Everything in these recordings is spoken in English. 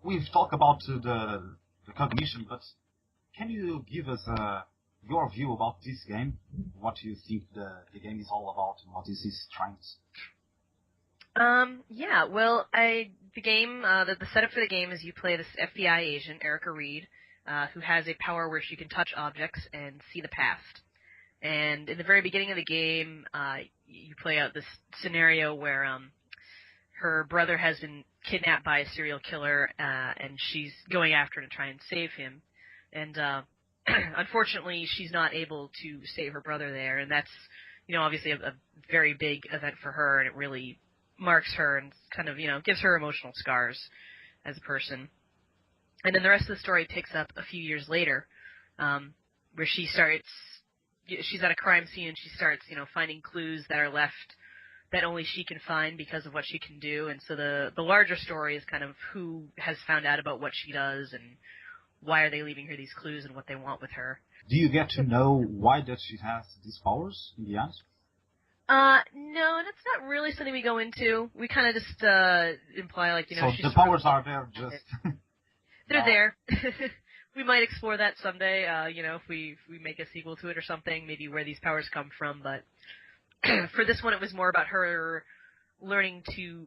we've talked about the cognition, but can you give us your view about this game? What do you think the game is all about, and what is its strengths? Yeah, well, the setup for the game is you play this FBI agent, Erica Reed, who has a power where she can touch objects and see the past. And in the very beginning of the game, you play out this scenario where her brother has been kidnapped by a serial killer, and she's going after him to try and save him. And unfortunately, she's not able to save her brother there, and that's, obviously a very big event for her, and it really marks her and kind of, gives her emotional scars as a person. And then the rest of the story picks up a few years later, where she's at a crime scene and she starts, finding clues that are left that only she can find because of what she can do. And so the larger story is kind of who has found out about what she does and why are they leaving her these clues and what they want with her. Do you get to know why that she has these powers in the end? No, that's not really something we go into. We kind of just imply, like, So she's the powers are there just... They're there. We might explore that someday, if we make a sequel to it or something, maybe where these powers come from. But for this one, it was more about her learning to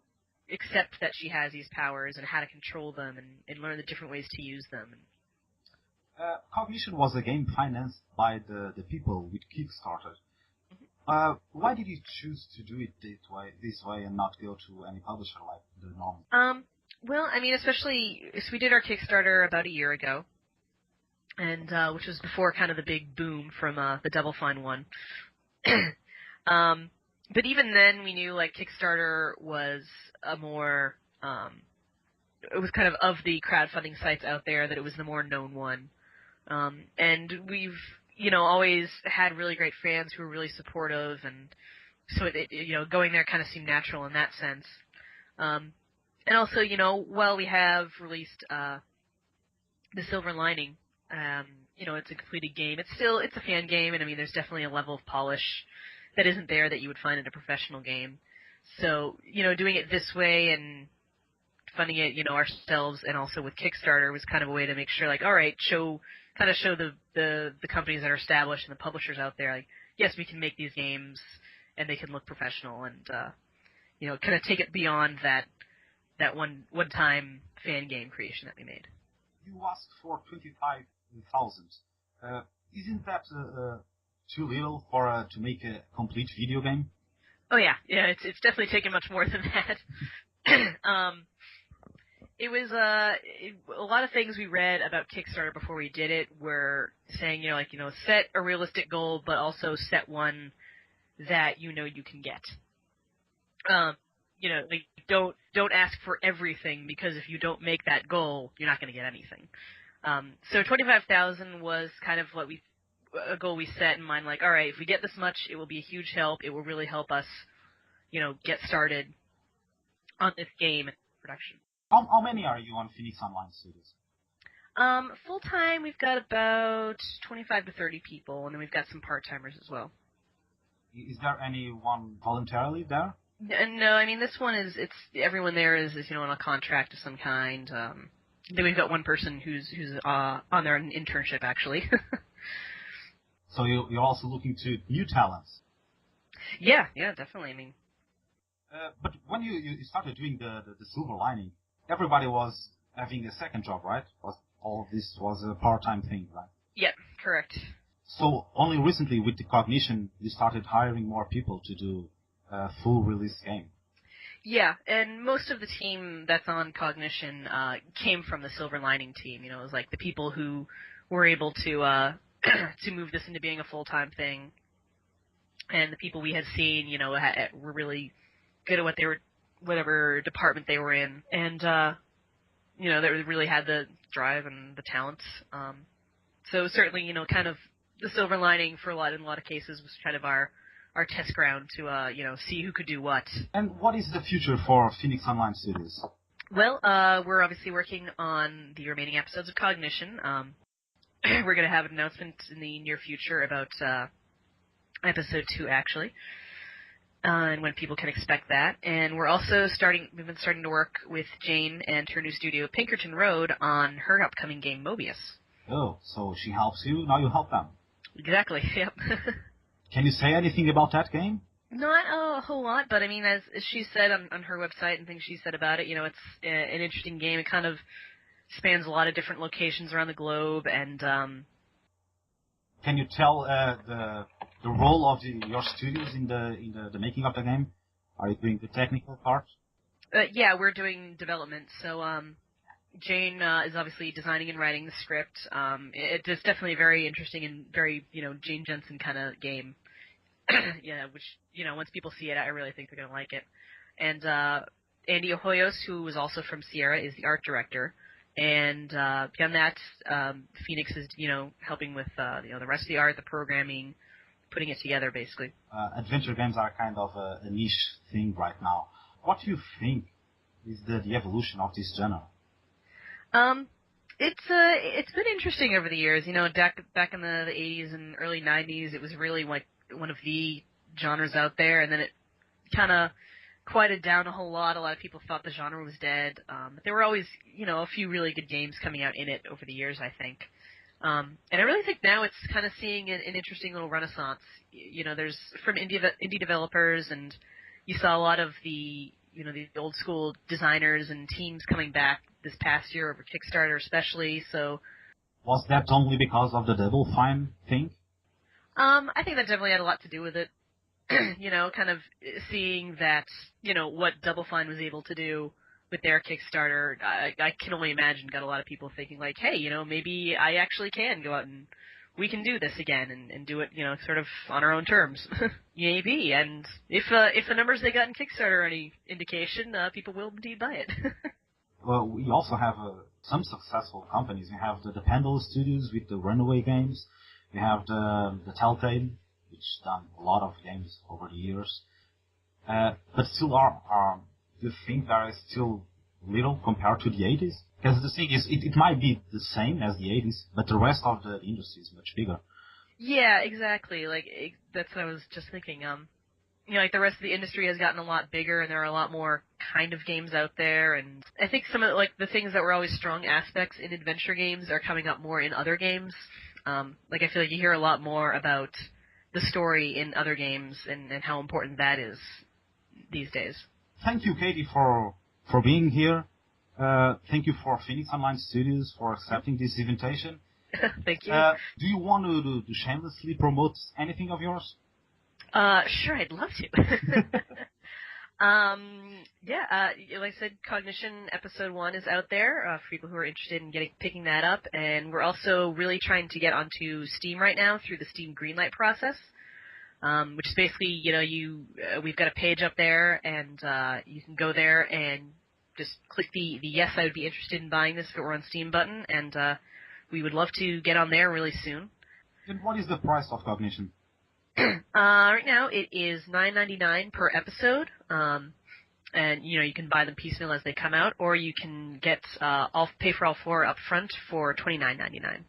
accept that she has these powers and how to control them and learn the different ways to use them. Cognition was a game financed by the people with Kickstarter. Why did you choose to do it this way and not go to any publisher like the normal? Well, I mean, especially, so we did our Kickstarter about a year ago, and which was before kind of the big boom from the Double Fine one. But even then, we knew, like, Kickstarter was a more, it was kind of the crowdfunding sites out there, that it was the more known one. And we've, always had really great fans who were really supportive, and so going there kind of seemed natural in that sense. And also, while we have released The Silver Lining, it's a completed game. It's a fan game, and I mean, there's definitely a level of polish that isn't there that you would find in a professional game. So, doing it this way and funding it, ourselves and also with Kickstarter was kind of a way to make sure, like, all right, show the companies that are established and the publishers out there, like, yes, we can make these games and they can look professional and, kind of take it beyond that one-time fan game creation that we made. You asked for 25,000. Isn't that too little to make a complete video game? Oh yeah, it's definitely taken much more than that. It was a lot of things we read about Kickstarter before we did it were saying, set a realistic goal, but also set one that you can get. Like, don't ask for everything, because if you don't make that goal, you're not going to get anything. So 25,000 was kind of a goal we set in mind. Like, all right, if we get this much, it will be a huge help. It will really help us, get started on this game and production. How many are you on Phoenix Online Studios? Full time, we've got about 25 to 30 people, and then we've got some part-timers as well. Is there anyone voluntarily there? No, I mean, this one it's everyone there is on a contract of some kind. Then we've got one person who's on their internship, actually. So you're also looking to new talents? Yeah, definitely. I mean, but when you started doing the Silver Lining, everybody was having a second job, right? All of this was a part-time thing, right? Yeah, correct. So only recently with the Cognition, you started hiring more people to do a full release game. Yeah, and most of the team that's on Cognition came from the Silver Lining team. It was like the people who were able to to move this into being a full-time thing, and the people we had seen, were really good at whatever department they were in, and they really had the drive and the talent. So certainly, kind of the Silver Lining in a lot of cases was kind of our test ground to see who could do what. And what is the future for Phoenix Online Studios? Well, we're obviously working on the remaining episodes of Cognition. We're going to have an announcement in the near future about episode 2, actually. and when people can expect that. And we've been starting to work with Jane and her new studio, Pinkerton Road, on her upcoming game, Mobius. Oh, so she helps you, now you help them. Exactly, yep. Can you say anything about that game? Not a whole lot, but I mean, as she said on her website and things she said about it, it's an interesting game. It kind of spans a lot of different locations around the globe, and Can you tell the role of your studios in the making of the game? Are you doing the technical part? yeah, we're doing development. So Jane is obviously designing and writing the script. It's definitely a very interesting and very Jane Jensen kind of game. Yeah, which once people see it, I really think they're gonna like it. And Andy Hoyos, who was also from Sierra, is the art director. And beyond that, Phoenix is helping with the rest of the art, the programming, putting it together basically. Adventure games are kind of a niche thing right now. What do you think is the evolution of this genre? It's been interesting over the years. Back in the 80s and early 90s, it was really like one of the genres out there, and then it kind of quieted down a whole lot. A lot of people thought the genre was dead. But there were always, a few really good games coming out in it over the years, I think. And I really think now it's kind of seeing an interesting little renaissance. There's from indie developers, and you saw a lot of the old school designers and teams coming back this past year over Kickstarter especially. So was that only because of the Double Fine thing? I think that definitely had a lot to do with it. Kind of seeing that, what Double Fine was able to do with their Kickstarter, I can only imagine got a lot of people thinking like, hey, maybe I actually can go out and we can do this again and do it, sort of on our own terms. Maybe. And if the numbers they got in Kickstarter are any indication, people will indeed buy it. Well, we also have some successful companies. We have the Pendle Studios with the Runaway games. We have the Telltale, which done a lot of games over the years. But still do you think there is still little compared to the 80s? Because the thing is, it might be the same as the 80s, but the rest of the industry is much bigger. Yeah, exactly. That's what I was just thinking. The rest of the industry has gotten a lot bigger, and there are a lot more kind of games out there. And I think some of the things that were always strong aspects in adventure games are coming up more in other games. I feel like you hear a lot more about the story in other games and how important that is these days. Thank you, Katie, for being here. Thank you for Phoenix Online Studios for accepting this invitation. Thank you. Do you want to shamelessly promote anything of yours? Sure, I'd love to. Like I said, Cognition Episode 1 is out there for people who are interested in picking that up, and we're also really trying to get onto Steam right now through the Steam Greenlight process, which is basically, we've got a page up there, and you can go there and just click the yes, I would be interested in buying this if it were on Steam button, and we would love to get on there really soon. And what is the price of Cognition? Right now it is $9.99 per episode, and you can buy them piecemeal as they come out, or you can get pay for all four up front for $29.99.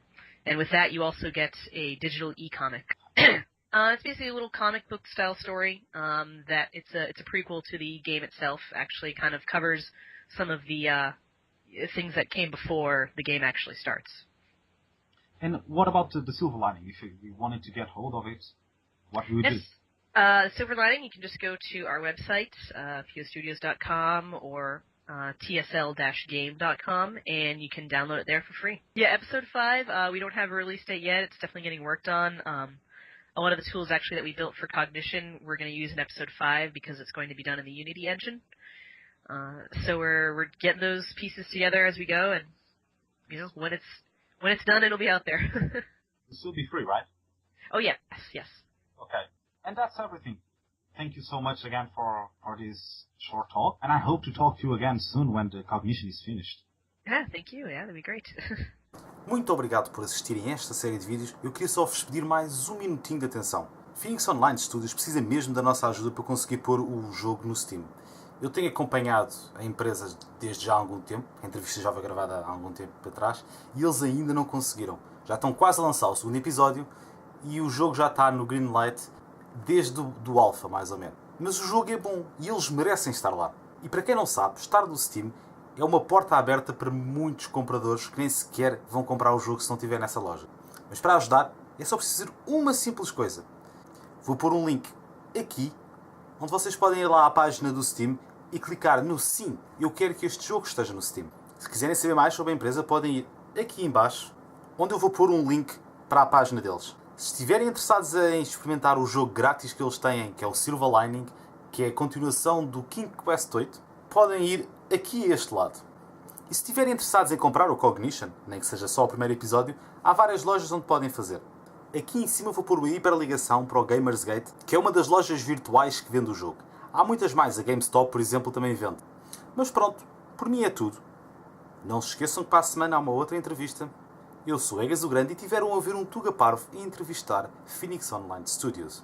And with that, you also get a digital e-comic. It's basically a little comic book style story. That it's a prequel to the game itself. Actually, kind of covers some of the things that came before the game actually starts. And what about the silver lining? If we wanted to get hold of it, what we would do? Silver lining, you can just go to our website, postudios.com or tsl-game.com, and you can download it there for free. Yeah, Episode 5, we don't have a release date yet. It's definitely getting worked on. A lot of the tools actually that we built for Cognition we're going to use in Episode 5 because it's going to be done in the Unity engine. So we're getting those pieces together as we go, and when it's done, it'll be out there. This will be free, right? Oh, yes. Okay. And that's everything. Thank you so much again for this short talk. And I hope to talk to you again soon when the Cognition is finished. Yeah, thank you. Yeah, that'd be great. Muito obrigado por assistirem a esta série de vídeos. Eu queria só vos pedir mais um minutinho de atenção. Phoenix Online Studios precisa mesmo da nossa ajuda para conseguir pôr o jogo no Steam. Eu tenho acompanhado a empresa desde já há algum tempo, a entrevista já foi gravada há algum tempo atrás, e eles ainda não conseguiram. Já estão quase a lançar o segundo episódio e o jogo já está no Greenlight desde o alpha, mais ou menos. Mas o jogo é bom e eles merecem estar lá. E para quem não sabe, estar no Steam é uma porta aberta para muitos compradores que nem sequer vão comprar o jogo se não estiver nessa loja. Mas para ajudar, é só preciso fazer uma simples coisa. Vou pôr um link aqui, onde vocês podem ir lá à página do Steam e clicar no sim, eu quero que este jogo esteja no Steam. Se quiserem saber mais sobre a empresa, podem ir aqui em baixo, onde eu vou pôr um link para a página deles. Se estiverem interessados em experimentar o jogo grátis que eles têm, que é o Silver Lining, que é a continuação do King Quest 8, podem ir aqui a este lado. E se estiverem interessados em comprar o Cognition, nem que seja só o primeiro episódio, há várias lojas onde podem fazer. Aqui em cima vou pôr uma hiperligação para o Gamersgate, que é uma das lojas virtuais que vende o jogo. Há muitas mais, a GameStop, por exemplo, também vende. Mas pronto, por mim é tudo. Não se esqueçam que para a semana há uma outra entrevista. Eu sou Egas o Grande e tiveram a ver um Tuga Parvo e entrevistar Phoenix Online Studios.